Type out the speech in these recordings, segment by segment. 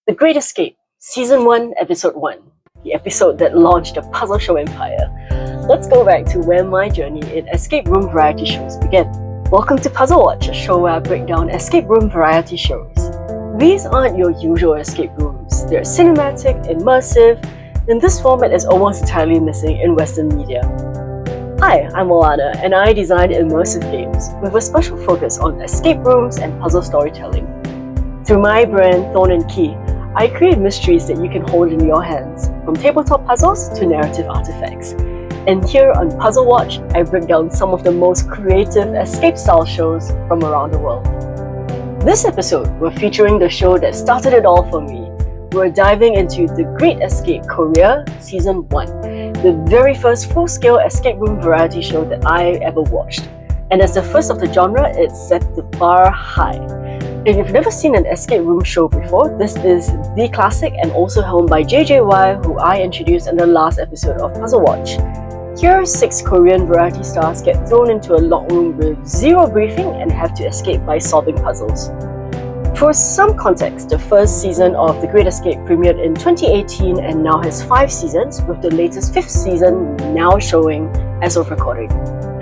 The Great Escape, Season 1, Episode 1, the episode that launched the puzzle show empire. Let's go back to where my journey in escape room variety shows began. Welcome to Puzzlewatch, a show where I break down escape room variety shows. These aren't your usual escape rooms. They're cinematic, immersive, and this format is almost entirely missing in Western media. Hi, I'm Alanna, and I design immersive games with a special focus on escape rooms and puzzle storytelling. Through my brand, Thorn and Key, I create mysteries that you can hold in your hands, from tabletop puzzles to narrative artifacts. And here on Puzzlewatch, I break down some of the most creative escape-style shows from around the world. This episode, we're featuring the show that started it all for me. We're diving into The Great Escape Korea Season 1, the very first full-scale escape room variety show that I ever watched. And as the first of the genre, it set the bar high. If you've never seen an escape room show before, this is the classic and also helmed by JJY, who I introduced in the last episode of Puzzlewatch. Here, 6 Korean variety stars get thrown into a locked room with zero briefing and have to escape by solving puzzles. For some context, the first season of The Great Escape premiered in 2018 and now has 5 seasons, with the latest 5th season now showing as of recording.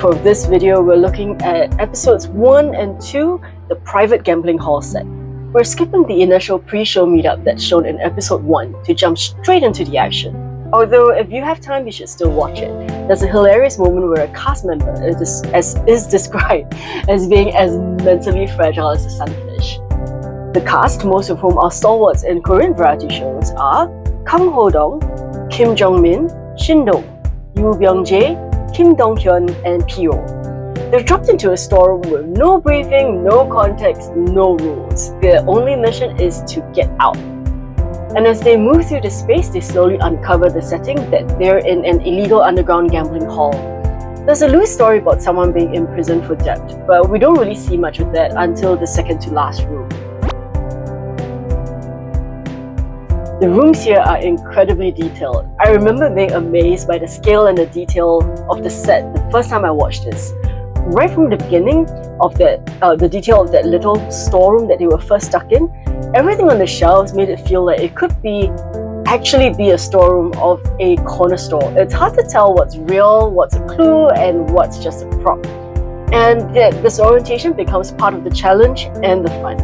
For this video, we're looking at episodes 1 and 2, the private gambling hall set. We're skipping the initial pre-show meetup that's shown in episode 1 to jump straight into the action. Although, if you have time, you should still watch it. There's a hilarious moment where a cast member is described as being as mentally fragile as a sunfish. The cast, most of whom are stalwarts in Korean variety shows, are Kang Ho-dong, Kim Jong-min, Shin Dong, Yoo Byung-jae, Kim Dong-hyun, and Pyo. They're dropped into a storeroom with no briefing, no context, no rules. Their only mission is to get out. And as they move through the space, they slowly uncover the setting that they're in an illegal underground gambling hall. There's a loose story about someone being imprisoned for debt, but we don't really see much of that until the second to last room. The rooms here are incredibly detailed. I remember being amazed by the scale and the detail of the set the first time I watched this. Right from the beginning of the detail of that little storeroom that they were first stuck in, everything on the shelves made it feel like it could actually be a storeroom of a corner store. It's hard to tell what's real, what's a clue, and what's just a prop. And this orientation becomes part of the challenge and the fun.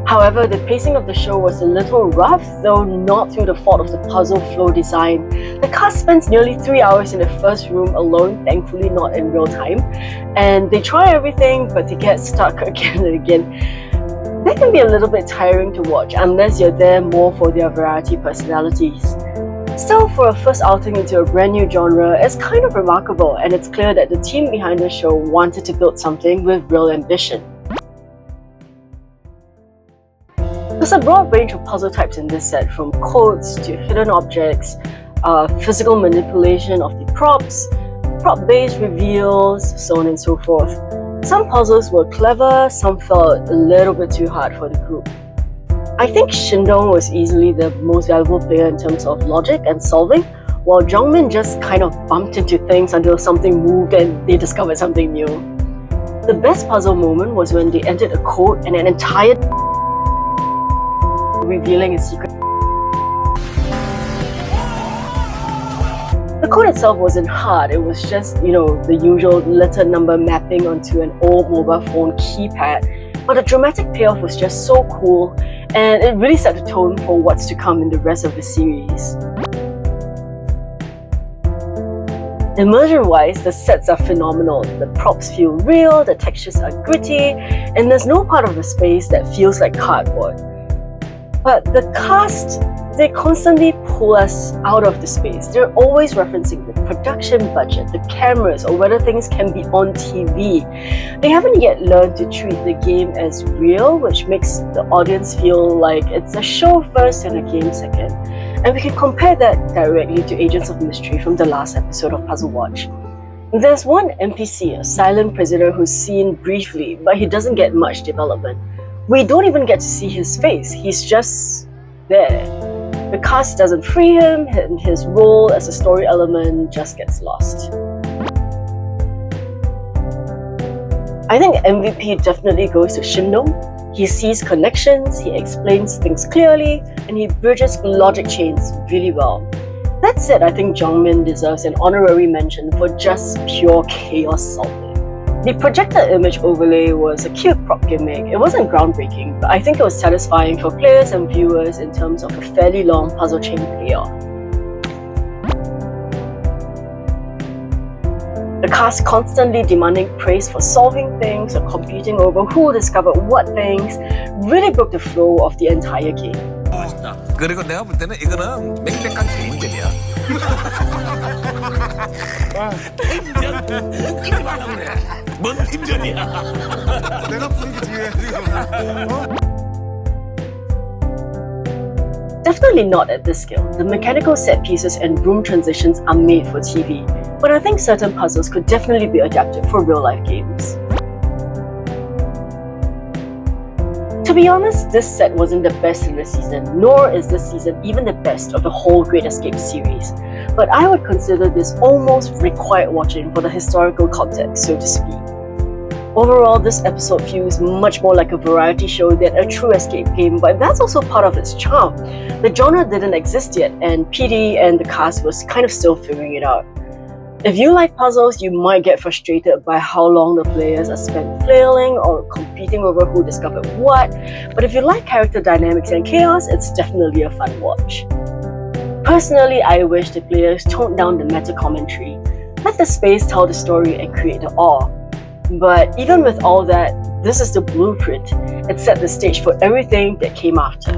However, the pacing of the show was a little rough, though not through the fault of the puzzle flow design. The cast spends nearly 3 hours in the first room alone, thankfully not in real time, and they try everything, but they get stuck again and again. That can be a little bit tiring to watch unless you're there more for their variety personalities. Still, for a first outing into a brand new genre, it's kind of remarkable, and it's clear that the team behind the show wanted to build something with real ambition. There's a broad range of puzzle types in this set, from codes to hidden objects, physical manipulation of the props, prop-based reveals, so on and so forth. Some puzzles were clever, some felt a little bit too hard for the group. I think Shin Dong was easily the most valuable player in terms of logic and solving, while Jong-min just kind of bumped into things until something moved and they discovered something new. The best puzzle moment was when they entered a code and an entire revealing a secret. The code itself wasn't hard, it was just, the usual letter number mapping onto an old mobile phone keypad, but the dramatic payoff was just so cool, and it really set the tone for what's to come in the rest of the series. Immersion-wise, the sets are phenomenal. The props feel real, the textures are gritty, and there's no part of the space that feels like cardboard. But the cast, they constantly pull us out of the space. They're always referencing the production budget, the cameras, or whether things can be on TV. They haven't yet learned to treat the game as real, which makes the audience feel like it's a show first and a game second. And we can compare that directly to Agents of Mystery from the last episode of Puzzlewatch. There's one NPC, a silent prisoner who's seen briefly, but he doesn't get much development. We don't even get to see his face, he's just there. The cast doesn't free him, and his role as a story element just gets lost. I think MVP definitely goes to Shin Dong. He sees connections, he explains things clearly, and he bridges logic chains really well. That said, I think Jungmin deserves an honorary mention for just pure chaos solving. The projector image overlay was a cute prop gimmick. It wasn't groundbreaking, but I think it was satisfying for players and viewers in terms of a fairly long puzzle chain payoff. The cast constantly demanding praise for solving things or competing over who discovered what things really broke the flow of the entire game. 그리고 내가 볼 때는 이거는 맹백한 개인전이야. 팀전 웃기지 말라 그래. 뭔 팀전이야? 내가 분위기 뒤에 Definitely not at this scale. The mechanical set pieces and room transitions are made for TV, but I think certain puzzles could definitely be adapted for real-life games. To be honest, this set wasn't the best in the season, nor is this season even the best of the whole Great Escape series, but I would consider this almost required watching for the historical context, so to speak. Overall, this episode feels much more like a variety show than a true escape game, but that's also part of its charm. The genre didn't exist yet, and PD and the cast was kind of still figuring it out. If you like puzzles, you might get frustrated by how long the players are spent flailing or competing over who discovered what, but if you like character dynamics and chaos, it's definitely a fun watch. Personally, I wish the players toned down the meta commentary, let the space tell the story and create the awe. But even with all that, this is the blueprint. It set the stage for everything that came after.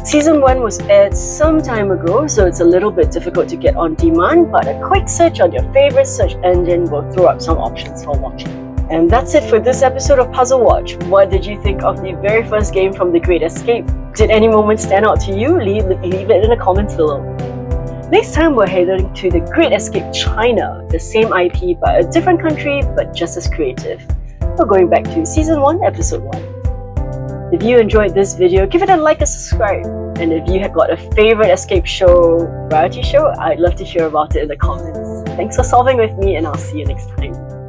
Season 1 was aired some time ago, so it's a little bit difficult to get on demand, but a quick search on your favorite search engine will throw up some options for watching. And that's it for this episode of Puzzlewatch. What did you think of the very first game from The Great Escape? Did any moment stand out to you? Leave it in the comments below. Next time we're heading to The Great Escape China, the same IP but a different country but just as creative. We're going back to Season 1, Episode 1. If you enjoyed this video, give it a like and subscribe. And if you have got a favorite escape show, variety show, I'd love to hear about it in the comments. Thanks for solving with me, and I'll see you next time.